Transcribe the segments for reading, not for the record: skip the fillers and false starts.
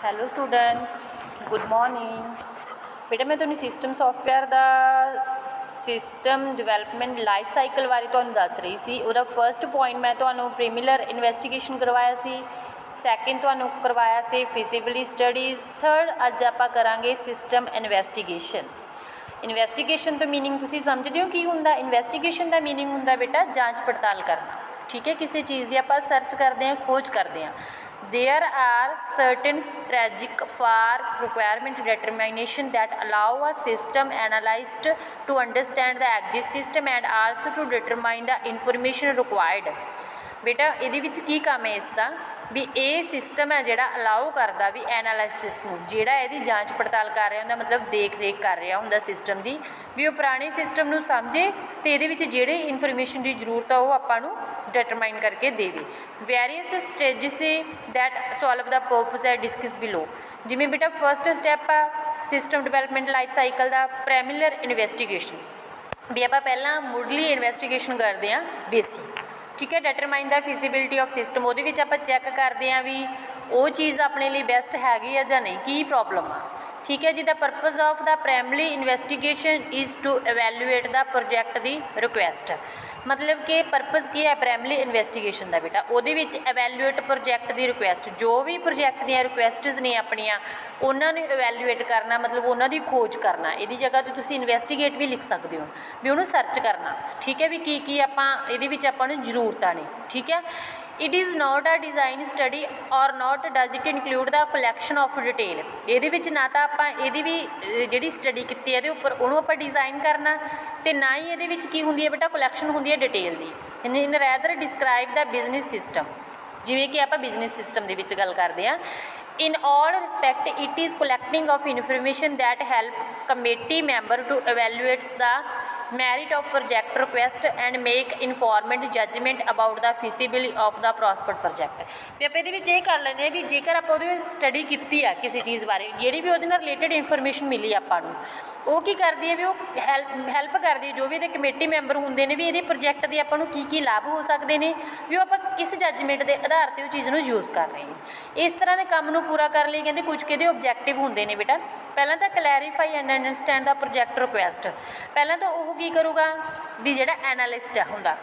Hello student, good morning. ਬੇਟਾ ਮੈਂ ਤੁਹਾਨੂੰ ਸਿਸਟਮ ਸੌਫਟਵੇਅਰ ਦਾ ਸਿਸਟਮ ਡਿਵੈਲਪਮੈਂਟ ਲਾਈਫ ਸਾਈਕਲ ਬਾਰੇ ਤੁਹਾਨੂੰ ਦੱਸ ਰਹੀ ਸੀ। ਉਹਦਾ ਫਸਟ ਪੁਆਇੰਟ ਮੈਂ ਤੁਹਾਨੂੰ ਪ੍ਰੀਮੀਲਰ ਇਨਵੈਸਟੀਗੇਸ਼ਨ ਕਰਵਾਇਆ ਸੀ, ਸੈਕਿੰਡ ਤੁਹਾਨੂੰ ਕਰਵਾਇਆ ਸੀ ਫਿਜ਼ੀਬਿਲੀ ਸਟੱਡੀਜ਼, ਥਰਡ ਅੱਜ ਆਪਾਂ ਕਰਾਂਗੇ ਸਿਸਟਮ ਇਨਵੈਸਟੀਗੇਸ਼ਨ। ਇਨਵੈਸਟੀਗੇਸ਼ਨ ਤੋਂ ਮੀਨਿੰਗ ਤੁਸੀਂ ਸਮਝਦੇ ਹੋ ਕੀ ਹੁੰਦਾ? ਇਨਵੈਸਟੀਗੇਸ਼ਨ ਦਾ ਮੀਨਿੰਗ ਹੁੰਦਾ ਬੇਟਾ ਜਾਂਚ ਪੜਤਾਲ ਕਰਨਾ, ਠੀਕ ਹੈ। ਕਿਸੇ ਚੀਜ਼ ਦੀ ਆਪਾਂ ਸਰਚ ਕਰਦੇ ਹਾਂ, ਖੋਜ ਕਰਦੇ ਹਾਂ। There are certain strategic for requirement determination that allow a system analyst to understand the exit system and also to determine the information required। ਬੇਟਾ ਇਹਦੇ ਵਿੱਚ ਕੀ ਕੰਮ ਹੈ ਇਸ ਦਾ ਵੀ ਇਹ ਸਿਸਟਮ ਹੈ ਜਿਹੜਾ ਅਲਾਓ ਕਰਦਾ ਵੀ ਐਨਾਲਿਸਿਸ ਨੂੰ, ਜਿਹੜਾ ਇਹਦੀ ਜਾਂਚ ਪੜਤਾਲ ਕਰ ਰਿਹਾ ਹੁੰਦਾ, ਮਤਲਬ ਦੇਖ ਰੇਖ ਕਰ ਰਿਹਾ ਹੁੰਦਾ ਸਿਸਟਮ ਦੀ, ਵੀ ਉਹ ਪੁਰਾਣੇ ਸਿਸਟਮ ਨੂੰ ਸਮਝੇ ਅਤੇ ਇਹਦੇ ਵਿੱਚ ਜਿਹੜੇ ਇਨਫੋਰਮੇਸ਼ਨ ਦੀ ਜ਼ਰੂਰਤ ਆ ਉਹ ਆਪਾਂ ਨੂੰ ਡਿਟਰਮਾਈਨ ਕਰਕੇ ਦੇਵੇ। Various stages that solve the purpose ਹੈ ਡਿਸਕਸ ਬਿਲੋ। ਜਿਵੇਂ ਬੇਟਾ ਫਸਟ ਸਟੈਪ ਆ ਸਿਸਟਮ ਡਿਵੈਲਪਮੈਂਟ ਲਾਈਫ ਸਾਈਕਲ ਦਾ ਪ੍ਰਾਇਮਰੀ ਇਨਵੈਸਟੀਗੇਸ਼ਨ, ਵੀ ਆਪਾਂ ਪਹਿਲਾਂ ਮੁੱਢਲੀ ਇਨਵੈਸਟੀਗੇਸ਼ਨ ਕਰਦੇ ਹਾਂ ਬੇਸਿਕ, ਠੀਕ ਹੈ। ਡਿਟਰਮਾਈਨ ਦਾ ਫਿਜ਼ੀਬਿਲਿਟੀ ਆਫ ਸਿਸਟਮ, ਉਹਦੇ ਵਿੱਚ ਆਪਾਂ ਚੈੱਕ ਕਰਦੇ ਹਾਂ ਵੀ ਉਹ ਚੀਜ਼ ਆਪਣੇ ਲਈ ਬੈਸਟ ਹੈਗੀ ਆ ਜਾਂ ਨਹੀਂ, ਕੀ ਪ੍ਰੋਬਲਮ ਆ, ਠੀਕ ਹੈ ਜੀ। The purpose of the primary investigation is to evaluate the project ਦੀ ਰਿਕੁਐਸਟ, ਮਤਲਬ ਕਿ ਪਰਪਜ਼ ਕੀ ਹੈ ਪ੍ਰਾਇਮਰੀ ਇਨਵੈਸਟੀਗੇਸ਼ਨ ਦਾ ਬੇਟਾ? ਉਹਦੇ ਵਿੱਚ ਇਵੈਲੂਏਟ ਪ੍ਰੋਜੈਕਟ ਦੀ ਰਿਕੁਐਸਟ, ਜੋ ਵੀ ਪ੍ਰੋਜੈਕਟ ਦੀਆਂ ਰਿਕੁਐਸਟਸ ਨੇ ਆਪਣੀਆਂ ਉਹਨਾਂ ਨੂੰ ਇਵੈਲੂਏਟ ਕਰਨਾ, ਮਤਲਬ ਉਹਨਾਂ ਦੀ ਖੋਜ ਕਰਨਾ। ਇਹਦੀ ਜਗ੍ਹਾ 'ਤੇ ਤੁਸੀਂ ਇਨਵੈਸਟੀਗੇਟ ਵੀ ਲਿਖ ਸਕਦੇ ਹੋ, ਵੀ ਉਹਨੂੰ ਸਰਚ ਕਰਨਾ, ਠੀਕ ਹੈ, ਵੀ ਕੀ ਕੀ ਆਪਾਂ ਇਹਦੇ ਵਿੱਚ ਆਪਾਂ ਨੂੰ ਜ਼ਰੂਰਤਾਂ ਨੇ, ਠੀਕ ਹੈ। It is not a design study or not does it include the collection of detail. ਇਹਦੇ ਵਿੱਚ ਨਾ ਤਾਂ ਆਪਾਂ ਇਹਦੀ ਵੀ ਜਿਹੜੀ ਸਟੱਡੀ ਕੀਤੀ ਇਹਦੇ ਉੱਪਰ ਉਹਨੂੰ ਆਪਾਂ ਡਿਜ਼ਾਈਨ ਕਰਨਾ, ਅਤੇ ਨਾ ਹੀ ਇਹਦੇ ਵਿੱਚ ਕੀ ਹੁੰਦੀ ਹੈ ਬੇਟਾ ਕਲੈਕਸ਼ਨ ਹੁੰਦੀ ਹੈ ਡਿਟੇਲ ਦੀ। ਇਨ ਰੈਦਰ ਡਿਸਕ੍ਰਾਈਬ ਦਾ ਬਿਜ਼ਨਸ ਸਿਸਟਮ, ਜਿਵੇਂ ਕਿ ਆਪਾਂ ਬਿਜ਼ਨਸ ਸਿਸਟਮ ਦੇ ਵਿੱਚ ਗੱਲ ਕਰਦੇ ਹਾਂ। In all respect it is collecting of information that help committee member to evaluates the merit of project request and make informed judgement about the feasibility of the prospect project. ਵੀ ਆਪਾਂ ਇਹਦੇ ਵਿੱਚ ਇਹ ਕਰ ਲੈਂਦੇ ਹਾਂ ਵੀ ਜੇਕਰ ਆਪਾਂ ਉਹਦੇ ਵਿੱਚ ਸਟੱਡੀ ਕੀਤੀ ਆ ਕਿਸੇ ਚੀਜ਼ ਬਾਰੇ, ਜਿਹੜੀ ਵੀ ਉਹਦੇ ਨਾਲ ਰਿਲੇਟਡ ਇਨਫੋਰਮੇਸ਼ਨ ਮਿਲੀ ਆਪਾਂ ਨੂੰ, ਉਹ ਕੀ ਕਰਦੀ ਹੈ ਵੀ ਉਹ ਹੈਲਪ ਕਰਦੀ ਹੈ ਜੋ ਵੀ ਇਹਦੇ ਕਮੇਟੀ ਮੈਂਬਰ ਹੁੰਦੇ ਨੇ, ਵੀ ਇਹਦੇ ਪ੍ਰੋਜੈਕਟ ਦੇ ਆਪਾਂ ਨੂੰ ਕੀ ਕੀ ਲਾਭ ਹੋ ਸਕਦੇ ਨੇ, ਵੀ ਉਹ ਆਪਾਂ ਕਿਸ ਜੱਜਮੈਂਟ ਦੇ ਆਧਾਰ 'ਤੇ ਉਹ ਚੀਜ਼ ਨੂੰ ਯੂਜ਼ ਕਰ ਰਹੇ ਹਾਂ। ਇਸ ਤਰ੍ਹਾਂ ਦੇ ਕੰਮ ਨੂੰ ਪੂਰਾ ਕਰਨ ਲਈ ਕਹਿੰਦੇ ਕੁਝ ਕਿਹਦੇ ਓਬਜੈਕਟਿਵ ਹੁੰਦੇ ਨੇ ਬੇਟਾ। ਪਹਿਲਾਂ ਤਾਂ clarify and understand the project request. ਪਹਿਲਾਂ ਤਾਂ ਉਹ ਕੀ ਕਰੂਗਾ ਵੀ ਜਿਹੜਾ ਐਨਾਲਿਸਟ ਆ ਹੁੰਦਾ,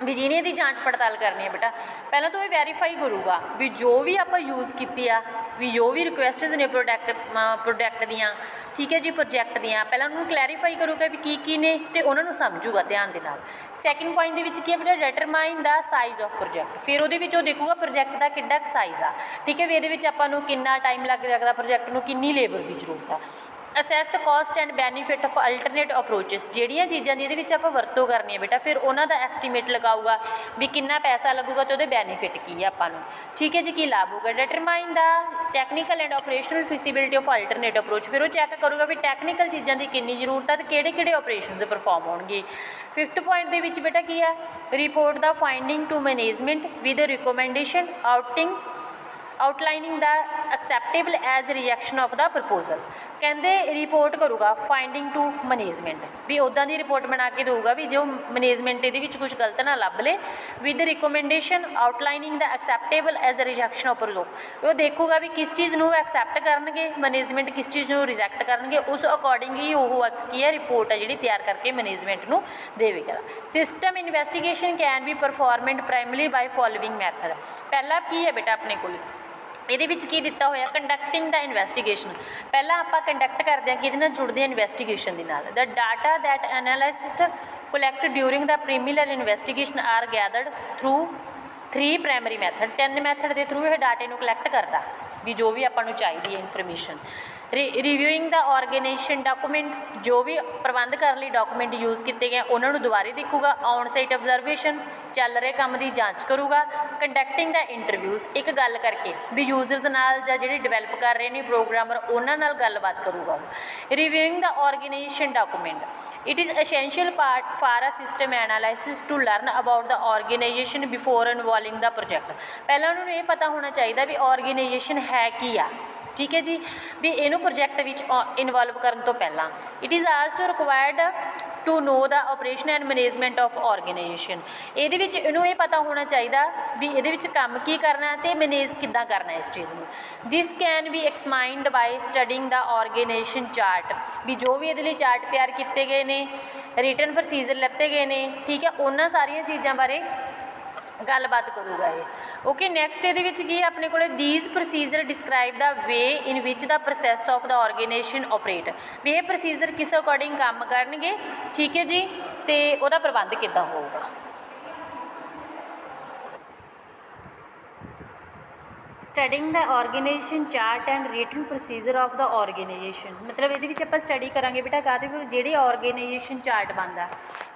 ਵੀ ਜਿਹਨੇ ਇਹਦੀ ਜਾਂਚ ਪੜਤਾਲ ਕਰਨੀ ਹੈ ਬੇਟਾ, ਪਹਿਲਾਂ ਤਾਂ ਉਹ ਵੈਰੀਫਾਈ ਕਰੂਗਾ ਵੀ ਜੋ ਵੀ ਆਪਾਂ ਯੂਜ਼ ਕੀਤੀ ਆ, ਵੀ ਜੋ ਵੀ ਰਿਕੁਐਸਟਸ ਨੇ ਪ੍ਰੋਡਕਟ ਦੀਆਂ, ਠੀਕ ਹੈ ਜੀ, ਪ੍ਰੋਜੈਕਟ ਦੀਆਂ, ਪਹਿਲਾਂ ਉਹਨੂੰ ਕਲੈਰੀਫਾਈ ਕਰੂਗਾ ਵੀ ਕੀ ਕੀ ਨੇ ਅਤੇ ਉਹਨਾਂ ਨੂੰ ਸਮਝੂਗਾ ਧਿਆਨ ਦੇ ਨਾਲ। ਸੈਕਿੰਡ ਪੁਆਇੰਟ ਦੇ ਵਿੱਚ ਕੀ ਹੈ ਬੇਟਾ ਡਿਟਰਮਾਈਨ ਦਾ ਸਾਈਜ਼ ਆਫ ਪ੍ਰੋਜੈਕਟ। ਫਿਰ ਉਹਦੇ ਵਿੱਚ ਉਹ ਦੇਖੂਗਾ ਪ੍ਰੋਜੈਕਟ ਦਾ ਕਿੱਡਾ ਕੁ ਸਾਈਜ਼ ਆ, ਠੀਕ ਹੈ, ਵੀ ਇਹਦੇ ਵਿੱਚ ਆਪਾਂ ਨੂੰ ਕਿੰਨਾ ਟਾਈਮ ਲੱਗ ਸਕਦਾ, ਪ੍ਰੋਜੈਕਟ ਨੂੰ ਕਿੰਨੀ ਲੇਬਰ ਦੀ ਜ਼ਰੂਰਤ ਆ। Assess cost and benefit of alternate approaches, ਜਿਹੜੀਆਂ ਚੀਜ਼ਾਂ ਦੀ ਇਹਦੇ ਵਿੱਚ ਆਪਾਂ ਵਰਤੋਂ ਕਰਨੀ ਹੈ ਬੇਟਾ, ਫਿਰ ਉਹਨਾਂ ਦਾ ਐਸਟੀਮੇਟ ਲਗਾਊਗਾ ਵੀ ਕਿੰਨਾ ਪੈਸਾ ਲੱਗੂਗਾ ਅਤੇ ਉਹਦੇ ਬੈਨੀਫਿਟ ਕੀ ਹੈ ਆਪਾਂ ਨੂੰ, ਠੀਕ ਹੈ ਜੀ, ਕੀ ਲਾਭ ਹੋਊਗਾ। Determine the technical and operational feasibility of alternate approach, ਫਿਰ ਉਹ ਚੈੱਕ ਕਰੂਗਾ ਵੀ ਟੈਕਨੀਕਲ ਚੀਜ਼ਾਂ ਦੀ ਕਿੰਨੀ ਜ਼ਰੂਰਤ ਹੈ ਅਤੇ ਕਿਹੜੇ ਕਿਹੜੇ ਆਪਰੇਸ਼ਨਸ ਪਰਫੋਰਮ ਹੋਣਗੇ। ਫਿਫਥ ਪੁਆਇੰਟ ਦੇ ਵਿੱਚ ਬੇਟਾ ਕੀ ਹੈ report the finding to management with recommendation outlining the acceptable as rejection of the proposal. ਕਹਿੰਦੇ ਰਿਪੋਰਟ ਕਰੂਗਾ ਫਾਈਂਡਿੰਗ ਟੂ ਮੈਨੇਜਮੈਂਟ, ਵੀ ਉੱਦਾਂ ਦੀ ਰਿਪੋਰਟ ਬਣਾ ਕੇ ਦੇਊਗਾ ਵੀ ਜੋ ਮੈਨੇਜਮੈਂਟ ਇਹਦੇ ਵਿੱਚ ਕੁਝ ਗਲਤ ਨਾ ਲੱਭ ਲੇ, with recommendation outlining the acceptable as rejection of proposal. ਉਹ ਦੇਖੂਗਾ ਵੀ ਕਿਸ ਚੀਜ਼ ਨੂੰ ਐਕਸੈਪਟ ਕਰਨਗੇ ਮੈਨੇਜਮੈਂਟ, ਕਿਸ ਚੀਜ਼ ਨੂੰ ਰਿਜੈਕਟ ਕਰਨਗੇ, ਉਸ ਅਕੋਰਡਿੰਗ ਹੀ ਉਹ ਕੀ ਹੈ ਰਿਪੋਰਟ ਹੈ ਜਿਹੜੀ ਤਿਆਰ ਕਰਕੇ ਮੈਨੇਜਮੈਂਟ ਨੂੰ ਦੇਵੇਗਾ। System investigation can be performed primary by following method. ਪਹਿਲਾ ਕੀ ਹੈ ਬੇਟਾ ਆਪਣੇ ਕੋਲ ਇਹਦੇ ਵਿੱਚ ਕੀ ਦਿੱਤਾ ਹੋਇਆ ਕੰਡਕਟਿੰਗ ਦਾ ਇਨਵੈਸਟੀਗੇਸ਼ਨ। ਪਹਿਲਾਂ ਆਪਾਂ ਕੰਡਕਟ ਕਰਦੇ ਹਾਂ ਕਿਹਦੇ ਨਾਲ ਜੁੜਦੇ ਹਾਂ ਇਨਵੈਸਟੀਗੇਸ਼ਨ ਦੇ ਨਾਲ। The data that analyst collect during the preliminary investigation are gathered through 3 primary method. 3 method ਦੇ ਥਰੂ ਇਹ ਡਾਟੇ ਨੂੰ ਕਲੈਕਟ ਕਰਦਾ ਵੀ ਜੋ ਵੀ ਆਪਾਂ ਨੂੰ ਚਾਹੀਦੀ ਹੈ ਇਨਫੋਰਮੇਸ਼ਨ। ਰਿਵਿਊਇੰਗ ਦਾ ਆਰਗੇਨਾਈਜੇਸ਼ਨ ਡਾਕੂਮੈਂਟ, ਜੋ ਵੀ ਪ੍ਰਬੰਧ ਕਰਨ ਲਈ ਡਾਕੂਮੈਂਟ ਯੂਜ਼ ਕੀਤੇ ਗਏ ਉਹਨਾਂ ਨੂੰ ਦੁਬਾਰੇ ਦੇਖੂਗਾ। ਔਨ ਸਾਈਟ ਆਬਜ਼ਰਵੇਸ਼ਨ, ਚੱਲ ਰਹੇ ਕੰਮ ਦੀ ਜਾਂਚ ਕਰੂਗਾ। ਕੰਡਕਟਿੰਗ ਦਾ ਇੰਟਰਵਿਊਜ਼, ਇੱਕ ਗੱਲ ਕਰਕੇ ਵੀ ਯੂਜ਼ਰਸ ਨਾਲ ਜਾਂ ਜਿਹੜੇ ਡਿਵੈਲਪ ਕਰ ਰਹੇ ਨੇ ਪ੍ਰੋਗਰਾਮਰ ਉਹਨਾਂ ਨਾਲ ਗੱਲਬਾਤ ਕਰੂਗਾ। Reviewing the organization document, it is essential part for a system analysis to learn about the organization before involving the project. ਪਹਿਲਾਂ ਉਹਨਾਂ ਨੂੰ ਇਹ ਪਤਾ ਹੋਣਾ ਚਾਹੀਦਾ ਵੀ ਆਰਗੇਨਾਈਜੇਸ਼ਨ ਹੈ ਕੀ ਆ, ਠੀਕ ਹੈ ਜੀ, ਵੀ ਇਹਨੂੰ ਪ੍ਰੋਜੈਕਟ ਵਿੱਚ ਇਨਵੋਲਵ ਕਰਨ ਤੋਂ ਪਹਿਲਾਂ। It is also required to know the operation and management of organisation. ਇਹਦੇ ਵਿੱਚ ਇਹਨੂੰ ਇਹ ਪਤਾ ਹੋਣਾ ਚਾਹੀਦਾ ਵੀ ਇਹਦੇ ਵਿੱਚ ਕੰਮ ਕੀ ਕਰਨਾ ਅਤੇ ਮੈਨੇਜ ਕਿੱਦਾਂ ਕਰਨਾ ਇਸ ਚੀਜ਼ ਨੂੰ। This can be explained by studying the organization chart, ਵੀ ਜੋ ਵੀ ਇਹਦੇ ਲਈ ਚਾਰਟ ਤਿਆਰ ਕੀਤੇ ਗਏ ਨੇ, ਰਿਟਨ ਪ੍ਰੋਸੀਜਰ ਲੱਤੇ ਗਏ ਨੇ, ਠੀਕ ਹੈ, ਉਹਨਾਂ ਸਾਰੀਆਂ ਚੀਜ਼ਾਂ ਬਾਰੇ ਗੱਲਬਾਤ ਕਰੂਗਾ ਇਹ। ਓਕੇ, ਨੈਕਸਟ ਇਹਦੇ ਵਿੱਚ ਕੀ ਹੈ ਆਪਣੇ ਕੋਲ, these procedure describe the way in which the process of the organization operate, ਵੀ ਇਹ ਪ੍ਰੋਸੀਜਰ ਕਿਸ ਅਕੋਰਡਿੰਗ ਕੰਮ ਕਰਨਗੇ, ਠੀਕ ਹੈ ਜੀ, ਅਤੇ ਉਹਦਾ ਪ੍ਰਬੰਧ ਕਿੱਦਾਂ ਹੋਊਗਾ। Studying the organization chart and written procedure of the organisation, ਮਤਲਬ ਇਹਦੇ ਵਿੱਚ ਆਪਾਂ ਸਟੱਡੀ ਕਰਾਂਗੇ ਬੇਟਾ ਕਾਹਦੇ ਕੋਲ, ਜਿਹੜੇ ਆਰਗੇਨਾਈਜੇਸ਼ਨ ਚਾਰਟ ਬਣਦਾ,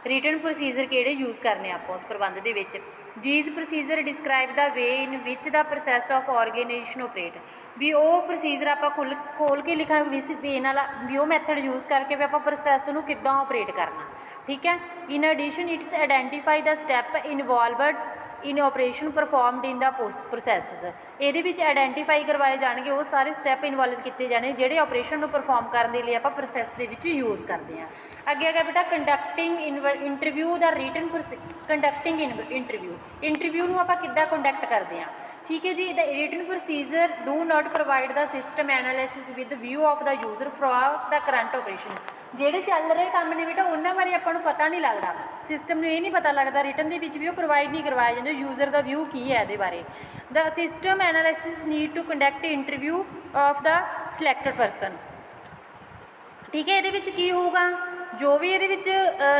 ਰਿਟਨ ਪ੍ਰੋਸੀਜਰ ਕਿਹੜੇ ਯੂਜ਼ ਕਰਨੇ ਆਪਾਂ ਉਸ ਪ੍ਰਬੰਧ ਦੇ ਵਿੱਚ। These procedure describe the way in which the process of organization operate, ਵੀ ਉਹ ਪ੍ਰੋਸੀਜਰ ਆਪਾਂ ਖੋਲ੍ਹ ਕੇ ਲਿਖਾਂਗੇ ਵੀ ਵੇ ਨਾਲ, ਵੀ ਉਹ ਮੈਥਡ ਯੂਜ਼ ਕਰਕੇ ਵੀ ਆਪਾਂ ਪ੍ਰੋਸੈਸ ਨੂੰ ਕਿੱਦਾਂ ਆਪਰੇਟ ਕਰਨਾ, ਠੀਕ ਹੈ। In addition its identify the step involved in operation performed in the processes, ਇਹਦੇ ਵਿੱਚ ਆਈਡੈਂਟੀਫਾਈ ਕਰਵਾਏ ਜਾਣਗੇ ਉਹ ਸਾਰੇ ਸਟੈਪ ਇਨਵੋਲਵ ਕੀਤੇ ਜਾਣੇ ਜਿਹੜੇ ਆਪਰੇਸ਼ਨ ਨੂੰ ਪਰਫੋਰਮ ਕਰਨ ਦੇ ਲਈ ਆਪਾਂ ਪ੍ਰੋਸੈਸ ਦੇ ਵਿੱਚ ਯੂਜ਼ ਕਰਦੇ ਹਾਂ। ਅੱਗੇ ਹੈਗਾ ਬੇਟਾ conducting interview the written conducting interview ਨੂੰ ਆਪਾਂ ਕਿੱਦਾਂ ਕੰਡਕਟ ਕਰਦੇ ਹਾਂ, ਠੀਕ ਹੈ ਜੀ। The written procedure do not provide the system analysis with view of the user from the current operation, ਜਿਹੜੇ ਚੱਲ ਰਹੇ ਕੰਮ ਨੇ ਬੇਟਾ ਉਹਨਾਂ ਬਾਰੇ ਆਪਾਂ ਨੂੰ ਪਤਾ ਨਹੀਂ ਲੱਗਦਾ, ਸਿਸਟਮ ਨੂੰ ਇਹ ਨਹੀਂ ਪਤਾ ਲੱਗਦਾ ਰਿਟਨ ਦੇ ਵਿੱਚ ਵੀ ਉਹ ਪ੍ਰੋਵਾਈਡ ਨਹੀਂ ਕਰਵਾਇਆ ਜਾਂਦਾ ਯੂਜ਼ਰ ਦਾ ਵਿਊ ਕੀ ਹੈ ਇਹਦੇ ਬਾਰੇ। The system analysis need to conduct interview of the selected person, ਠੀਕ ਹੈ। ਇਹਦੇ ਵਿੱਚ ਕੀ ਹੋਊਗਾ, ਜੋ ਵੀ ਇਹਦੇ ਵਿੱਚ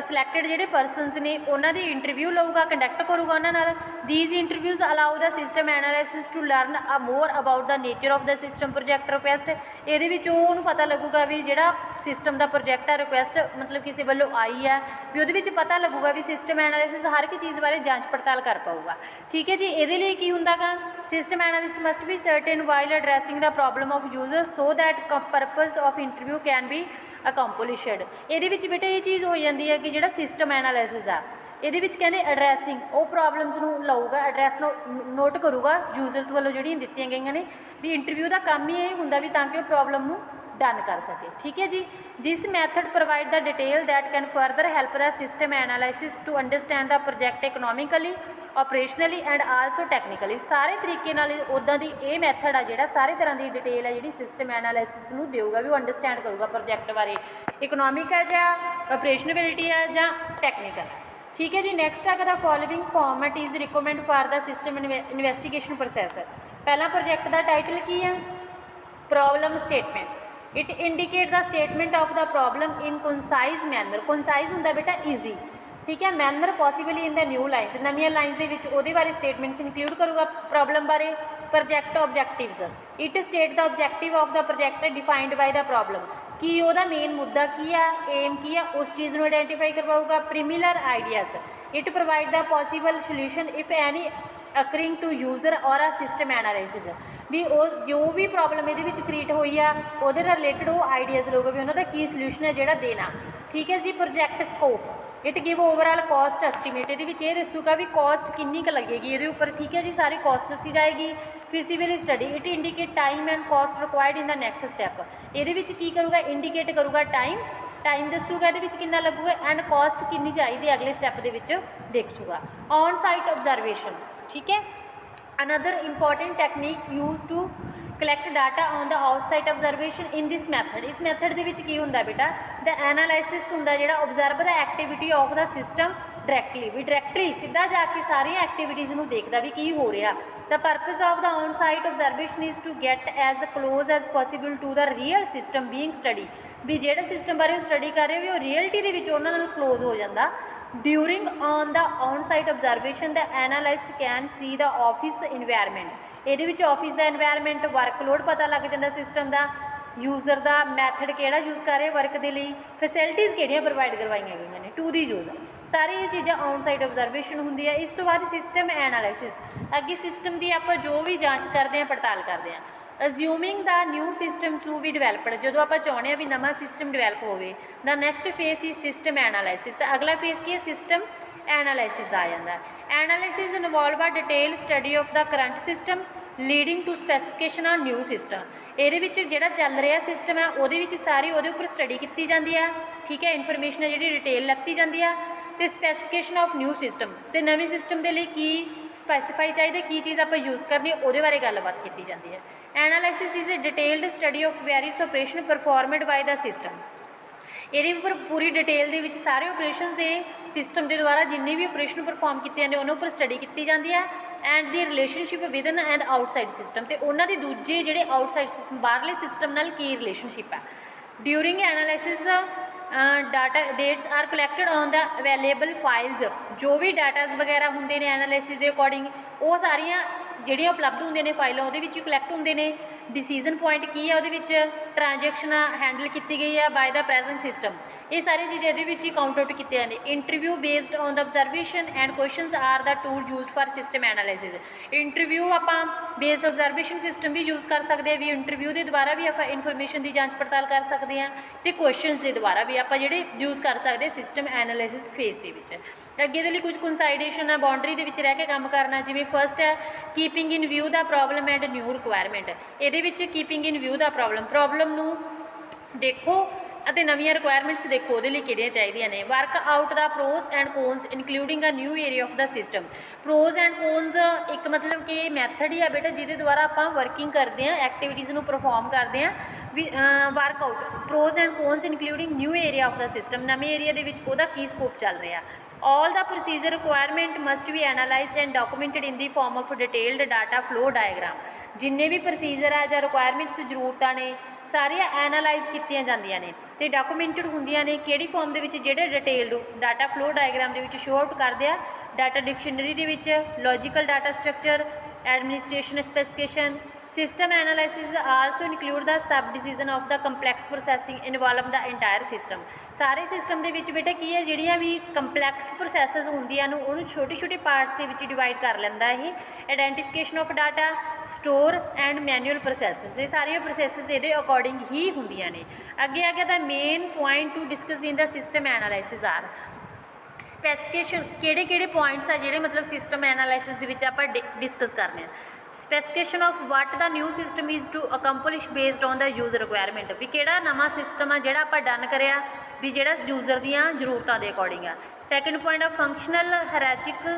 ਸਿਲੈਕਟਡ ਜਿਹੜੇ ਪਰਸਨਸ ਨੇ ਉਹਨਾਂ ਦੀ ਇੰਟਰਵਿਊ ਲਊਗਾ, ਕੰਡਕਟ ਕਰੂਗਾ ਉਹਨਾਂ ਨਾਲ। These interviews allow the system analysis to learn a more about the nature of the system project request, ਇਹਦੇ ਵਿੱਚ ਉਹਨੂੰ ਪਤਾ ਲੱਗੂਗਾ ਵੀ ਜਿਹੜਾ ਸਿਸਟਮ ਦਾ ਪ੍ਰੋਜੈਕਟ ਹੈ ਰਿਕੁਐਸਟ ਮਤਲਬ ਕਿਸੇ ਵੱਲੋਂ ਆਈ ਹੈ, ਵੀ ਉਹਦੇ ਵਿੱਚ ਪਤਾ ਲੱਗੂਗਾ ਵੀ ਸਿਸਟਮ ਐਨਾਲਿਸਿਸ ਹਰ ਇੱਕ ਚੀਜ਼ ਬਾਰੇ ਜਾਂਚ ਪੜਤਾਲ ਕਰ ਪਾਊਗਾ, ਠੀਕ ਹੈ ਜੀ। ਇਹਦੇ ਲਈ ਕੀ ਹੁੰਦਾ ਗਾ, system analysis must be certain while addressing the problem of user so that purpose of interview can be accomplished. ਇਹਦੇ ਵਿੱਚ ਬੇਟਾ ਇਹ ਚੀਜ਼ ਹੋ ਜਾਂਦੀ ਹੈ ਕਿ ਜਿਹੜਾ ਸਿਸਟਮ ਐਨਾਲਿਸਿਸ ਆ ਇਹਦੇ ਵਿੱਚ ਕਹਿੰਦੇ ਐਡਰੈਸਿੰਗ ਉਹ ਪ੍ਰੋਬਲਮਸ ਨੂੰ ਲਊਗਾ, ਐਡਰੈਸ ਨੂੰ ਨੋਟ ਕਰੂਗਾ ਯੂਜ਼ਰਸ ਵੱਲੋਂ ਜਿਹੜੀਆਂ ਦਿੱਤੀਆਂ ਗਈਆਂ ਨੇ, ਵੀ ਇੰਟਰਵਿਊ ਦਾ ਕੰਮ ਹੀ ਇਹ ਹੁੰਦਾ ਵੀ ਤਾਂ ਕਿ ਉਹ ਪ੍ਰੋਬਲਮ ਨੂੰ ਡਨ ਕਰ ਸਕੇ, ਠੀਕ ਹੈ ਜੀ। This method provide the detail that can further help the system analysis to understand the project economically, operationally and also technically, ਸਾਰੇ ਤਰੀਕੇ ਨਾਲ ਉੱਦਾਂ ਦੀ ਇਹ ਮੈਥਡ ਆ ਜਿਹੜਾ ਸਾਰੇ ਤਰ੍ਹਾਂ ਦੀ ਡਿਟੇਲ ਹੈ ਜਿਹੜੀ ਸਿਸਟਮ ਐਨਾਲਿਸਿਸ ਨੂੰ ਦੇਊਗਾ, ਵੀ ਉਹ ਅੰਡਰਸਟੈਂਡ ਕਰੂਗਾ ਪ੍ਰੋਜੈਕਟ ਬਾਰੇ, ਇਕਨੋਮਿਕ ਹੈ ਜਾਂ ਆਪਰੇਸ਼ਨੈਬਿਲਿਟੀ ਹੈ ਜਾਂ ਟੈਕਨੀਕਲ, ਠੀਕ ਹੈ ਜੀ। ਨੈਕਸਟ ਹੈਗਾ the following format is recommend for the system investigation process. ਪਹਿਲਾ ਪ੍ਰੋਜੈਕਟ ਦਾ ਟਾਈਟਲ ਕੀ ਹੈ, problem statement, it indicate the statement of the problem in concise manner, concise ਹੁੰਦਾ ਬੇਟਾ ਈਜ਼ੀ, ਠੀਕ ਹੈ। Manner possibly in the new lines, ਨਵੀਆਂ lines ਦੇ ਵਿੱਚ ਉਹਦੇ ਬਾਰੇ ਸਟੇਟਮੈਂਟਸ ਇਨਕਲੂਡ ਕਰੂਗਾ ਪ੍ਰੋਬਲਮ ਬਾਰੇ। Project objectives, it state the objective of the project defined by the problem, ਕੀ ਉਹਦਾ ਮੇਨ ਮੁੱਦਾ ਕੀ ਆ, ਏਮ ਕੀ ਆ, ਉਸ ਚੀਜ਼ ਨੂੰ ਆਈਡੈਂਟੀਫਾਈ ਕਰਵਾਊਗਾ। Preliminary ideas, it provide the possible solution if any occurring to user or a system analysis, ਵੀ ਉਹ ਜੋ ਵੀ ਪ੍ਰੋਬਲਮ ਇਹਦੇ ਵਿੱਚ ਕ੍ਰੀਏਟ ਹੋਈ ਆ ਉਹਦੇ ਨਾਲ ਰਿਲੇਟਡ ਉਹ ਆਈਡੀਆਜ਼ ਲਊਗਾ ਵੀ ਉਹਨਾਂ ਦਾ ਕੀ ਸੋਲਿਊਸ਼ਨ ਹੈ ਜਿਹੜਾ ਦੇਣਾ, ਠੀਕ ਹੈ ਜੀ। Project scope, it give overall cost estimate, ਇਹਦੇ ਵਿੱਚ ਇਹ ਦੱਸੂਗਾ ਵੀ ਕੋਸਟ ਕਿੰਨੀ ਕੁ ਲੱਗੇਗੀ ਇਹਦੇ ਉੱਪਰ, ਠੀਕ ਹੈ ਜੀ, ਸਾਰੀ ਕੋਸਟ ਦੱਸੀ ਜਾਏਗੀ। Feasibility study, it indicate time and cost required in the next step, ਇਹਦੇ ਵਿੱਚ ਕੀ ਕਰੂਗਾ, ਇੰਡੀਕੇਟ ਕਰੂਗਾ ਟਾਈਮ ਦੱਸੂਗਾ ਇਹਦੇ ਵਿੱਚ ਕਿੰਨਾ ਲੱਗੂਗਾ, ਐਂਡ ਕੋਸਟ ਕਿੰਨੀ ਚਾਹੀਦੀ ਅਗਲੇ ਸਟੈਪ ਦੇ ਵਿੱਚ ਦੇਖੂਗਾ। ਔਨ ਸਾਈਟ ਆਬਜ਼ਰਵੇਸ਼ਨ, ਠੀਕ ਹੈ। Another important technique use to collect data on the outside observation in this method, ਇਸ ਮੈਥਡ ਦੇ ਵਿੱਚ ਕੀ ਹੁੰਦਾ ਬੇਟਾ, ਦਾ ਐਨਾਲਾਈਸਿਸ ਹੁੰਦਾ ਜਿਹੜਾ observe the activity of the system directly, ਵੀ ਡਾਇਰੈਕਟਲੀ ਸਿੱਧਾ ਜਾ ਕੇ ਸਾਰੀਆਂ ਐਕਟੀਵਿਟੀਜ਼ ਨੂੰ ਦੇਖਦਾ ਵੀ ਕੀ ਹੋ ਰਿਹਾ। The purpose of the on site observation is to get as close as possible to the real system being study, ਵੀ ਜਿਹੜਾ ਸਿਸਟਮ ਬਾਰੇ ਉਹ ਸਟੱਡੀ ਕਰ ਰਹੇ ਵੀ ਉਹ ਰੀਅਲਟੀ ਦੇ ਵਿੱਚ ਉਹਨਾਂ ਨਾਲ ਕਲੋਜ਼ ਹੋ ਜਾਂਦਾ। During on the on site observation the analyst can see the office environment, ਇਹਦੇ ਵਿੱਚ ਆਫਿਸ ਦਾ ਇਨਵਾਇਰਮੈਂਟ, ਵਰਕਲੋਡ ਪਤਾ ਲੱਗ ਜਾਂਦਾ ਸਿਸਟਮ ਦਾ, ਯੂਜ਼ਰ ਦਾ ਮੈਥਡ ਕਿਹੜਾ ਯੂਜ਼ ਕਰ ਰਹੇ ਵਰਕ ਦੇ ਲਈ, ਫੈਸਿਲਿਟੀਜ਼ ਕਿਹੜੀਆਂ ਪ੍ਰੋਵਾਈਡ ਕਰਵਾਈਆਂ ਗਈਆਂ ਨੇ ਟੂ ਦੀ ਯੂਜ਼ਰ, ਸਾਰੀ ਇਹ ਚੀਜ਼ਾਂ ਔਨ ਸਾਈਟ ਆਬਜ਼ਰਵੇਸ਼ਨ ਹੁੰਦੀ ਹੈ। ਇਸ ਤੋਂ ਬਾਅਦ ਸਿਸਟਮ ਐਨਾਲਿਸਿਸ, ਅੱਗੇ ਸਿਸਟਮ ਦੀ ਆਪਾਂ ਜੋ ਵੀ ਜਾਂਚ ਕਰਦੇ ਹਾਂ ਪੜਤਾਲ ਕਰਦੇ ਹਾਂ। Assuming the new system to be developed, ਜਦੋਂ ਆਪਾਂ ਚਾਹੁੰਦੇ ਹਾਂ ਵੀ ਨਵਾਂ ਸਿਸਟਮ ਡਿਵੈਲਪ ਹੋਵੇ, ਦਾ ਨੈਕਸਟ ਫੇਸ ਹੀ ਸਿਸਟਮ ਐਨਾਲਿਸਿਸ, ਤਾਂ ਅਗਲਾ ਫੇਸ ਕੀ ਹੈ, ਸਿਸਟਮ ਐਨਾਲਿਸਿਸ ਆ ਜਾਂਦਾ। Analysis involve a detail study of the current system, leading to specification a new system. ਇਹਦੇ ਵਿੱਚ ਜਿਹੜਾ ਚੱਲ ਰਿਹਾ ਸਿਸਟਮ ਹੈ ਉਹਦੇ ਵਿੱਚ ਸਾਰੀ ਉਹਦੇ ਉੱਪਰ ਸਟੱਡੀ ਕੀਤੀ ਜਾਂਦੀ ਆ, ਠੀਕ ਹੈ, ਇਨਫੋਰਮੇਸ਼ਨ ਹੈ ਜਿਹੜੀ ਡਿਟੇਲ ਲੱਤੀ ਜਾਂਦੀ ਆ, ਅਤੇ ਸਪੈਸੀਫਿਕੇਸ਼ਨ ਆਫ ਨਿਊ ਸਿਸਟਮ, ਅਤੇ ਨਵੇਂ ਸਿਸਟਮ ਦੇ ਲਈ ਕੀ ਸਪੈਸੀਫਾਈ ਚਾਹੀਦਾ, ਕੀ ਚੀਜ਼ ਆਪਾਂ ਯੂਜ਼ ਕਰਨੀ ਉਹਦੇ ਬਾਰੇ ਗੱਲਬਾਤ ਕੀਤੀ ਜਾਂਦੀ ਹੈ। Analysis is a detailed study of various operation performed by the system. ਇਹਦੇ ਉੱਪਰ ਪੂਰੀ ਡਿਟੇਲ ਦੇ ਵਿੱਚ ਸਾਰੇ ਆਪਰੇਸ਼ਨ ਦੇ ਸਿਸਟਮ ਦੇ ਦੁਆਰਾ ਜਿੰਨੇ ਵੀ ਆਪਰੇਸ਼ਨ ਪਰਫੋਰਮ ਕੀਤੇ ਜਾਂਦੇ ਉਹਨਾਂ ਉੱਪਰ ਸਟੱਡੀ ਕੀਤੀ ਜਾਂਦੀ ਹੈ, and the relationship within and outside system, ਅਤੇ ਉਹਨਾਂ ਦੇ ਦੂਜੇ ਜਿਹੜੇ ਆਊਟਸਾਈਡ ਸਿਸਟਮ ਬਾਹਰਲੇ ਸਿਸਟਮ ਨਾਲ ਕੀ ਰਿਲੇਸ਼ਨਸ਼ਿਪ ਹੈ। During analysis data dates are collected on the available files, ਜੋ ਵੀ ਡਾਟਾਜ਼ ਵਗੈਰਾ ਹੁੰਦੇ ਨੇ ਐਨਾਲਾਈਸਿਸ ਦੇ ਅਕੋਰਡਿੰਗ ਉਹ ਸਾਰੀਆਂ ਜਿਹੜੀਆਂ ਉਪਲਬਧ ਹੁੰਦੀਆਂ ਨੇ ਫਾਈਲਾਂ ਉਹਦੇ ਵਿੱਚ ਕਲੈਕਟ ਹੁੰਦੇ ਨੇ। ਡਿਸੀਜ਼ਨ ਪੁਆਇੰਟ ਕੀ ਹੈ ਉਹਦੇ ਵਿੱਚ, ਟ੍ਰਾਂਜੈਕਸ਼ਨ ਹੈਂਡਲ ਕੀਤੀ ਗਈ ਹੈ ਬਾਏ ਦਾ ਪ੍ਰੈਜ਼ੈਂਟ ਸਿਸਟਮ, ਇਹ ਸਾਰੀਆਂ ਚੀਜ਼ਾਂ ਇਹਦੇ ਵਿੱਚ ਹੀ ਕਾਊਂਟ ਆਊਟ ਕੀਤੀਆਂ ਨੇ। Interview based on the observation and questions are the tool used for system analysis. Interview ਆਪਾਂ ਬੇਸਡ ਆਬਜ਼ਰਵੇਸ਼ਨ ਸਿਸਟਮ ਵੀ ਯੂਜ਼ ਕਰ ਸਕਦੇ ਹਾਂ, ਵੀ ਇੰਟਰਵਿਊ ਦੇ ਦੁਆਰਾ ਵੀ ਆਪਾਂ ਇਨਫੋਰਮੇਸ਼ਨ ਦੀ ਜਾਂਚ ਪੜਤਾਲ ਕਰ ਸਕਦੇ ਹਾਂ, ਅਤੇ ਕੁਐਸਚਨਸ ਦੇ ਦੁਆਰਾ ਵੀ ਆਪਾਂ ਜਿਹੜੇ ਯੂਜ਼ ਕਰ ਸਕਦੇ ਸਿਸਟਮ ਐਨਾਲਾਈਸਿਸ ਫੇਸ ਦੇ ਵਿੱਚ। ਅੱਗੇ ਦੇ ਲਈ ਕੁਝ ਕੰਸਾਈਡੇਸ਼ਨ ਆ, ਬਾਉਂਡਰੀ ਦੇ ਵਿੱਚ ਰਹਿ ਕੇ ਕੰਮ ਕਰਨਾ, ਜਿਵੇਂ ਫਸਟ ਹੈ keeping in view the problem and new requirement. ਇਹਦੇ ਵਿੱਚ ਕੀਪਿੰਗ ਇਨ ਵਿਊ ਦਾ ਪ੍ਰੋਬਲਮ ਨੂੰ ਦੇਖੋ ਅਤੇ ਨਵੀਆਂ ਰਿਕੁਆਇਰਮੈਂਟਸ ਦੇਖੋ ਉਹਦੇ ਲਈ ਕਿਹੜੀਆਂ ਚਾਹੀਦੀਆਂ ਨੇ। Work out the pros and cons including a new area of the system. Pros and cons ਇੱਕ ਮਤਲਬ ਕਿ ਮੈਥਡ ਹੀ ਆ ਬੇਟਾ ਜਿਹਦੇ ਦੁਆਰਾ ਆਪਾਂ ਵਰਕਿੰਗ ਕਰਦੇ ਹਾਂ, ਐਕਟੀਵਿਟੀਜ਼ ਨੂੰ ਪਰਫੋਰਮ ਕਰਦੇ ਹਾਂ। We work out pros and cons including new area of the system, ਨਵੇਂ ਏਰੀਆ ਦੇ ਵਿੱਚ ਉਹਦਾ ਕੀ ਸਕੋਪ ਚੱਲ ਰਿਹਾ। All the procedure requirement must be analyzed and documented in the form of detailed data flow diagram। ਜਿੰਨੇ ਵੀ procedure ਆ ਜਾਂ requirements ਜ਼ਰੂਰਤਾਂ ਨੇ ਸਾਰੀਆਂ ਐਨਾਲਾਈਜ਼ ਕੀਤੀਆਂ ਜਾਂਦੀਆਂ ਨੇ ਅਤੇ ਡਾਕੂਮੈਂਟਡ ਹੁੰਦੀਆਂ ਨੇ ਕਿਹੜੀ ਫਾਰਮ ਦੇ ਵਿੱਚ, ਜਿਹੜੇ ਡਿਟੇਲਡ ਡਾਟਾ ਫਲੋ ਡਾਇਗਰਾਮ ਦੇ ਵਿੱਚ ਸ਼ੋ ਆਊਟ ਕਰਦੇ ਆ, ਡਾਟਾ ਡਿਕਸ਼ਨਰੀ ਦੇ ਵਿੱਚ, logical data structure, administration specification. System analysis also include the sub decision of the complex processing involve the entire system. ਸਾਰੇ ਸਿਸਟਮ ਦੇ ਵਿੱਚ ਬੇਟਾ ਕੀ ਹੈ, ਜਿਹੜੀਆਂ ਵੀ ਕੰਪਲੈਕਸ ਪ੍ਰੋਸੈਸਿਸ ਹੁੰਦੀਆਂ ਨੂੰ ਉਹਨੂੰ ਛੋਟੇ ਛੋਟੇ ਪਾਰਟਸ ਦੇ ਵਿੱਚ ਡਿਵਾਈਡ ਕਰ ਲੈਂਦਾ ਇਹ। Identification of data, store and manual processes, ਇਹ ਸਾਰੀਆਂ ਪ੍ਰੋਸੈਸਿਸ ਇਹਦੇ ਅਕੋਰਡਿੰਗ ਹੀ ਹੁੰਦੀਆਂ ਨੇ। ਅੱਗੇ ਆ ਗਿਆ the main point to discuss in the system analysis are specification. ਕਿਹੜੇ ਕਿਹੜੇ ਪੁਆਇੰਟਸ ਆ ਜਿਹੜੇ ਮਤਲਬ ਸਿਸਟਮ ਐਨਾਲਾਈਸਿਸ ਦੇ ਵਿੱਚ ਆਪਾਂ ਡਿਸਕਸ ਕਰਨੇ ਆ। Specification of what the new system is to accomplish based on the user requirement, ਵੀ ਕਿਹੜਾ ਨਵਾਂ ਸਿਸਟਮ ਆ ਜਿਹੜਾ ਆਪਾਂ ਡਨ ਕਰਿਆ ਵੀ ਜਿਹੜਾ ਯੂਜ਼ਰ ਦੀਆਂ ਜ਼ਰੂਰਤਾਂ ਦੇ ਅਕੋਰਡਿੰਗ ਆ। ਸੈਕਿੰਡ ਪੁਆਇੰਟ ਆ functional hierarchic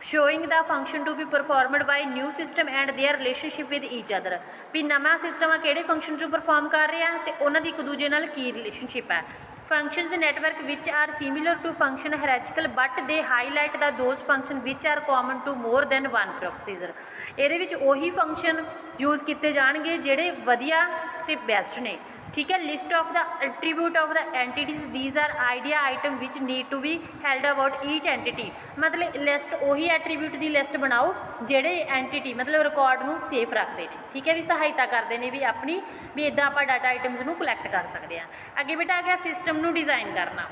showing the function to be performed by new system and their relationship with each other, ਵੀ ਨਵਾਂ ਸਿਸਟਮ ਆ ਕਿਹੜੇ ਫੰਕਸ਼ਨ 'ਚੋਂ ਪਰਫੋਰਮ ਕਰ ਰਿਹਾ ਅਤੇ ਉਹਨਾਂ ਦੀ ਇੱਕ ਦੂਜੇ ਨਾਲ ਕੀ ਰਿਲੇਸ਼ਨਸ਼ਿਪ ਹੈ। Functions network which are similar to function hierarchical but they highlight the those function which are common to more than one procedure. ਇਹਦੇ ਵਿੱਚ ਉਹੀ ਫੰਕਸ਼ਨ ਯੂਜ਼ ਕੀਤੇ ਜਾਣਗੇ ਜਿਹੜੇ ਵਧੀਆ ਅਤੇ ਬੈਸਟ ਨੇ, ਠੀਕ ਹੈ। List of the attribute of the entities, these are idea item which need to be held about each entity, ਮਤਲਬ ਲਿਸਟ ਉਹੀ ਐਟਰੀਬਿਊਟ ਦੀ ਲਿਸਟ ਬਣਾਓ ਜਿਹੜੇ ਐਂਟੀਟੀ ਮਤਲਬ ਰਿਕਾਰਡ ਨੂੰ ਸੇਫ ਰੱਖਦੇ ਨੇ, ਠੀਕ ਹੈ, ਵੀ ਸਹਾਇਤਾ ਕਰਦੇ ਨੇ ਵੀ ਆਪਣੀ ਵੀ ਇੱਦਾਂ ਆਪਾਂ ਡਾਟਾ ਆਈਟਮਸ ਨੂੰ ਕਲੈਕਟ ਕਰ ਸਕਦੇ ਹਾਂ। ਅੱਗੇ ਬੇਟਾ ਆ ਗਿਆ ਸਿਸਟਮ ਨੂੰ ਡਿਜ਼ਾਈਨ ਕਰਨਾ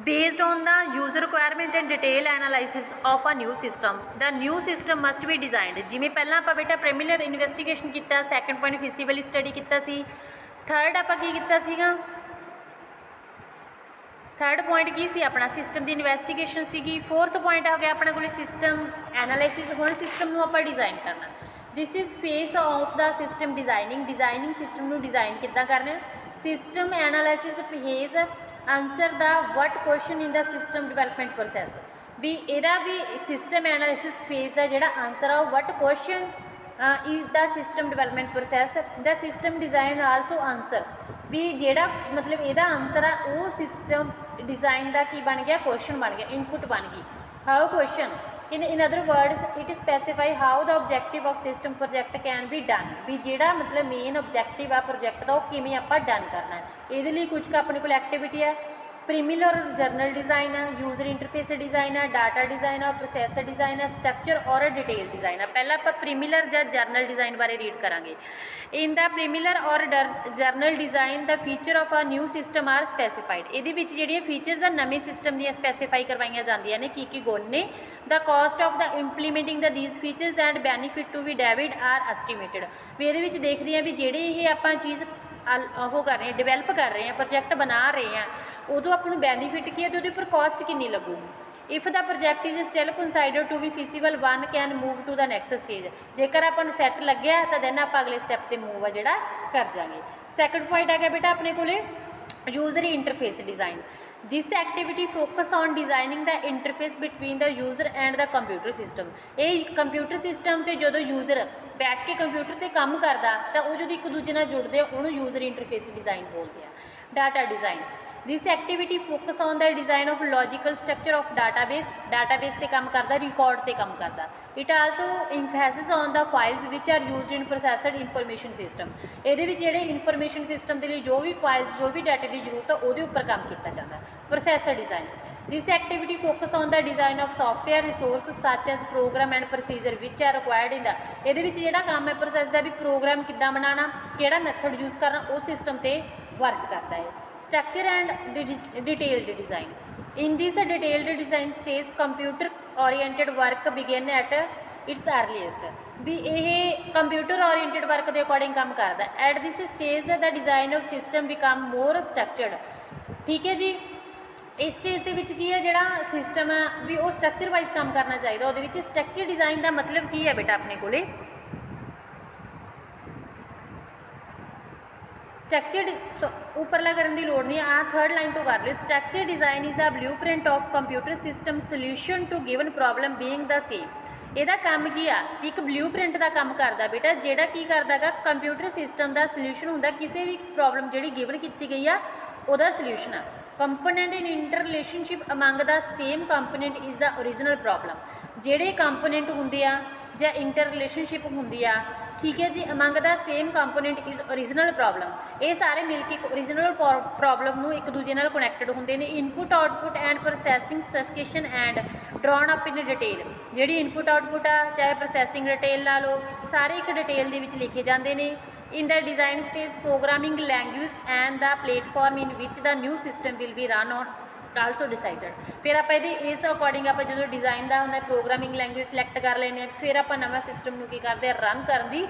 based on the user requirement and detail analysis of a new system the new system must be designed। ਜਿਵੇਂ ਪਹਿਲਾਂ ਆਪਾਂ ਬੇਟਾ ਪ੍ਰੀਲਿਮਿਨਰੀ ਇਨਵੈਸਟੀਗੇਸ਼ਨ ਕੀਤਾ, ਸੈਕੰਡ ਪੁਆਇੰਟ ਫਿਜ਼ੀਬਿਲੀ ਸਟੱਡੀ ਕੀਤਾ ਸੀ, ਥਰਡ ਆਪਾਂ ਕੀ ਕੀਤਾ ਸੀਗਾ, ਥਰਡ ਪੁਆਇੰਟ ਕੀ ਸੀ ਆਪਣਾ ਸਿਸਟਮ ਦੀ ਇਨਵੈਸਟੀਗੇਸ਼ਨ ਸੀਗੀ। ਫੋਰਥ ਪੁਆਇੰਟ ਹੋ ਗਿਆ ਆਪਣੇ ਕੋਲ ਸਿਸਟਮ ਐਨਾਲਾਈਸਿਸ। ਹੁਣ ਸਿਸਟਮ ਨੂੰ ਆਪਾਂ ਡਿਜ਼ਾਈਨ ਕਰਨਾ, this is phase of the system designing system ਨੂੰ ਡਿਜ਼ਾਈਨ ਕਿੱਦਾਂ ਕਰਨਾ। System analysis phase answer the what question in the system development process, ਵੀ ਇਹਦਾ ਵੀ ਸਿਸਟਮ ਐਨਾਲਿਸਿਸ ਫੇਜ਼ ਦਾ ਜਿਹੜਾ ਆਂਸਰ ਆ ਉਹ what question is the system development process the system design also answer, ਵੀ ਜਿਹੜਾ ਮਤਲਬ ਇਹਦਾ ਆਂਸਰ ਆ ਉਹ ਸਿਸਟਮ ਡਿਜ਼ਾਈਨ ਦਾ ਕੀ ਬਣ ਗਿਆ, ਕੁਐਸਚਨ ਬਣ ਗਿਆ, ਇਨਪੁਟ ਬਣ ਗਈ। How question in other words it specify how the objective of system project can be done, ਵੀ ਜਿਹੜਾ ਮਤਲਬ ਮੇਨ ਆਬਜੈਕਟਿਵ ਆ ਪ੍ਰੋਜੈਕਟ ਦਾ ਉਹ ਕਿਵੇਂ ਆਪਾਂ ਡਨ ਕਰਨਾ ਹੈ। ਇਹਦੇ ਲਈ ਕੁਝ ਕੁ ਆਪਣੇ ਕੋਲ ਐਕਟੀਵਿਟੀ ਹੈ, ਪ੍ਰੀਮਿਲਰ ਜਰਨਲ ਡਿਜ਼ਾਈਨ ਆ, ਯੂਜ਼ਰ ਇੰਟਰਫੇਸ ਡਿਜ਼ਾਈਨ ਆ, ਡਾਟਾ ਡਿਜ਼ਾਈਨ ਆ, ਪ੍ਰੋਸੈਸ ਡਿਜ਼ਾਈਨ ਆ, ਸਟਰਕਚਰ ਔਰ ਡਿਟੇਲ ਡਿਜ਼ਾਈਨ ਆ। ਪਹਿਲਾਂ ਆਪਾਂ ਪ੍ਰੀਮਿਲਰ ਜਾਂ ਜਰਨਲ ਡਿਜ਼ਾਈਨ ਬਾਰੇ ਰੀਡ ਕਰਾਂਗੇ। ਇਨ ਦਾ ਪ੍ਰੀਮਿਲਰ ਔਰ general design the feature of ਆ ਨਿਊ ਸਿਸਟਮ ਆਰ ਸਪੈਸੀਫਾਈਡ, ਇਹਦੇ ਵਿੱਚ ਜਿਹੜੀਆਂ ਫੀਚਰਸ ਆ ਨਵੇਂ ਸਿਸਟਮ ਦੀਆਂ ਸਪੈਸੀਫਾਈ ਕਰਵਾਈਆਂ ਜਾਂਦੀਆਂ ਨੇ ਕੀ ਕੀ ਗੁਣ ਨੇ। The cost of the implementing the these features and benefit to be debit are estimated, ਵੀ ਇਹਦੇ ਵਿੱਚ ਦੇਖਦੇ ਹਾਂ ਵੀ ਜਿਹੜੇ ਇਹ ਆਪਾਂ ਚੀਜ਼ ਉਹ ਕਰ ਰਹੇ ਹਾਂ, ਡਿਵੈਲਪ ਕਰ ਰਹੇ ਹਾਂ, ਪ੍ਰੋਜੈਕਟ ਬਣਾ ਰਹੇ ਹਾਂ, ਉਦੋਂ ਆਪਾਂ ਨੂੰ ਬੈਨੀਫਿਟ ਕੀ ਹੈ ਅਤੇ ਉਹਦੇ ਉੱਪਰ ਕਾਸਟ ਕਿੰਨੀ ਲੱਗੂਗੀ। If the project is still consider to be feasible one can move to the next stage. ਜੇਕਰ ਆਪਾਂ ਨੂੰ ਸੈੱਟ ਲੱਗਿਆ ਤਾਂ ਦੈਨ ਆਪਾਂ ਅਗਲੇ ਸਟੈਪ ਤੇ ਮੂਵ ਆ ਜਿਹੜਾ ਕਰ ਜਾਵਾਂਗੇ। ਸੈਕੰਡ ਪੁਆਇੰਟ ਆ ਗਿਆ ਬੇਟਾ ਆਪਣੇ ਕੋਲੇ user interface design. This activity focus on designing the interface between the user and the computer system। ਇਹ ਕੰਪਿਊਟਰ ਸਿਸਟਮ ਤੇ ਜਦੋਂ ਯੂਜ਼ਰ ਬੈਠ ਕੇ ਕੰਪਿਊਟਰ ਤੇ ਕੰਮ ਕਰਦਾ ਤਾਂ ਉਹ ਜਦੋਂ ਇੱਕ ਦੂਜੇ ਨਾਲ ਜੁੜਦੇ ਆ ਉਹਨੂੰ ਯੂਜ਼ਰ ਇੰਟਰਫੇਸ ਡਿਜ਼ਾਈਨ ਬੋਲਦੇ ਆ। Data design. This activity focus on the design of logical structure of database ਤੇ ਕੰਮ ਕਰਦਾ, ਰਿਕਾਰਡ ਤੇ ਕੰਮ ਕਰਦਾ। It also emphasis on the files which are used in processed information system। ਇਹਦੇ ਵਿੱਚ ਜਿਹੜੇ ਇਨਫੋਰਮੇਸ਼ਨ ਸਿਸਟਮ ਦੇ ਲਈ ਜੋ ਵੀ ਫਾਈਲਸ ਜੋ ਵੀ ਡਾਟੇ ਦੀ ਜ਼ਰੂਰਤ ਆ ਉਹਦੇ ਉੱਪਰ ਕੰਮ ਕੀਤਾ ਜਾਂਦਾ। Processor design. This activity focus on the design of software resources such as program and procedure which are required in the। ਇਹਦੇ ਵਿੱਚ ਜਿਹੜਾ ਕੰਮ ਹੈ ਪ੍ਰੋਸੈਸ ਦਾ ਵੀ ਪ੍ਰੋਗਰਾਮ ਕਿੱਦਾਂ ਬਣਾਉਣਾ, ਕਿਹੜਾ ਮੈਥਡ ਯੂਜ਼ ਕਰਨਾ, ਉਸ ਸਿਸਟਮ ਤੇ ਵਰਕ ਕਰਦਾ ਹੈ। Structure and detailed design। In this detailed design stage computer oriented work begin at its earliest। ਵੀ ਇਹ ਕੰਪਿਊਟਰ oriented work ਦੇ ਅਕੋਰਡਿੰਗ ਕੰਮ ਕਰਦਾ। At this stage the design of system become more structured। ਠੀਕ ਹੈ ਜੀ, ਇਸ ਸਟੇਜ ਦੇ ਵਿੱਚ ਕੀ ਹੈ ਜਿਹੜਾ ਸਿਸਟਮ ਹੈ ਵੀ ਉਹ ਸਟਰਕਚਰ ਵਾਈਜ਼ ਕੰਮ ਕਰਨਾ ਚਾਹੀਦਾ। ਉਹਦੇ ਵਿੱਚ ਸਟਰਕਚਰ ਡਿਜ਼ਾਈਨ ਦਾ ਮਤਲਬ ਕੀ ਹੈ ਬੇਟਾ ਆਪਣੇ ਕੋਲੇ ਸਟਰਕਚਰਡ ਉੱਪਰਲਾ ਕਰਨ ਦੀ ਲੋੜ ਨਹੀਂ ਆ, ਥਰਡ ਲਾਈਨ ਤੋਂ ਕਰ ਲਿਓ। Structure design is a blueprint of computer system solution to given problem being the same. ਇਹਦਾ ਕੰਮ ਕੀ ਆ ਵੀ ਇੱਕ ਬਲੂਪ੍ਰਿੰਟ ਦਾ ਕੰਮ ਕਰਦਾ ਬੇਟਾ, ਜਿਹੜਾ ਕੀ ਕਰਦਾ ਗਾ ਕੰਪਿਊਟਰ ਸਿਸਟਮ ਦਾ ਸੋਲਿਊਸ਼ਨ ਹੁੰਦਾ ਕਿਸੇ ਵੀ ਪ੍ਰੋਬਲਮ ਜਿਹੜੀ ਗਿਵਨ ਕੀਤੀ ਗਈ ਆ ਉਹਦਾ ਸੋਲਿਊਸ਼ਨ ਆ। Component in inter relationship among the same component is the original problem. ਜਿਹੜੇ ਕੰਪੋਨੈਂਟ ਹੁੰਦੇ ਆ ਜਾਂ ਇੰਟਰ ਰਿਲੇਸ਼ਨਸ਼ਿਪ ਹੁੰਦੀ ਆ, ਠੀਕ ਹੈ ਜੀ, among the same component is original problem. ਇਹ ਸਾਰੇ ਮਿਲ ਕੇ ਇੱਕ ਓਰੀਜਨਲ ਪ੍ਰੋਬਲਮ ਨੂੰ ਇੱਕ ਦੂਜੇ ਨਾਲ ਕਨੈਕਟਡ ਹੁੰਦੇ ਨੇ। Input output and processing specification and ਡਰਾਉਣ ਅਪ ਇਨ ਡਿਟੇਲ। ਜਿਹੜੀ ਇਨਪੁਟ ਆਊਟਪੁੱਟ ਆ ਚਾਹੇ ਪ੍ਰੋਸੈਸਿੰਗ ਡਿਟੇਲ ਲਾ ਲਓ, ਸਾਰੇ ਇੱਕ ਡਿਟੇਲ ਦੇ ਵਿੱਚ ਲਿਖੇ ਜਾਂਦੇ ਨੇ। In the design stage programming language and the platform in which the new system will be run on also decided। ਫਿਰ ਆਪਾਂ ਇਹਦੇ ਇਸ ਅਕੋਰਡਿੰਗ ਆਪਾਂ ਜਦੋਂ ਡਿਜ਼ਾਈਨ ਦਾ ਹੁੰਦਾ ਪ੍ਰੋਗਰਾਮਿੰਗ ਲੈਂਗੁਏਜ ਸਿਲੈਕਟ ਕਰ ਲੈਂਦੇ ਹਾਂ, ਫਿਰ ਆਪਾਂ ਨਵਾਂ ਸਿਸਟਮ ਨੂੰ ਕੀ ਕਰਦੇ ਆ ਰਨ ਕਰਨ ਦੀ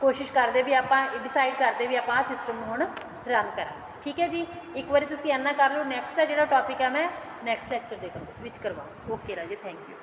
ਕੋਸ਼ਿਸ਼ ਕਰਦੇ ਵੀ ਆਪਾਂ ਡਿਸਾਈਡ ਕਰਦੇ ਵੀ ਆਪਾਂ ਆਹ ਸਿਸਟਮ ਨੂੰ ਹੁਣ ਰਨ ਕਰਾਂ। ਠੀਕ ਹੈ ਜੀ, ਇੱਕ ਵਾਰੀ ਤੁਸੀਂ ਇੰਨਾ ਕਰ ਲਓ। ਨੈਕਸਟ ਹੈ ਜਿਹੜਾ ਟੌਪਿਕ ਹੈ ਮੈਂ ਨੈਕਸਟ ਲੈਕਚਰ ਦੇ ਵਿੱਚ ਕਰਵਾਉਂ। ਓਕੇ ਰਾਜੇ, ਥੈਂਕ ਯੂ।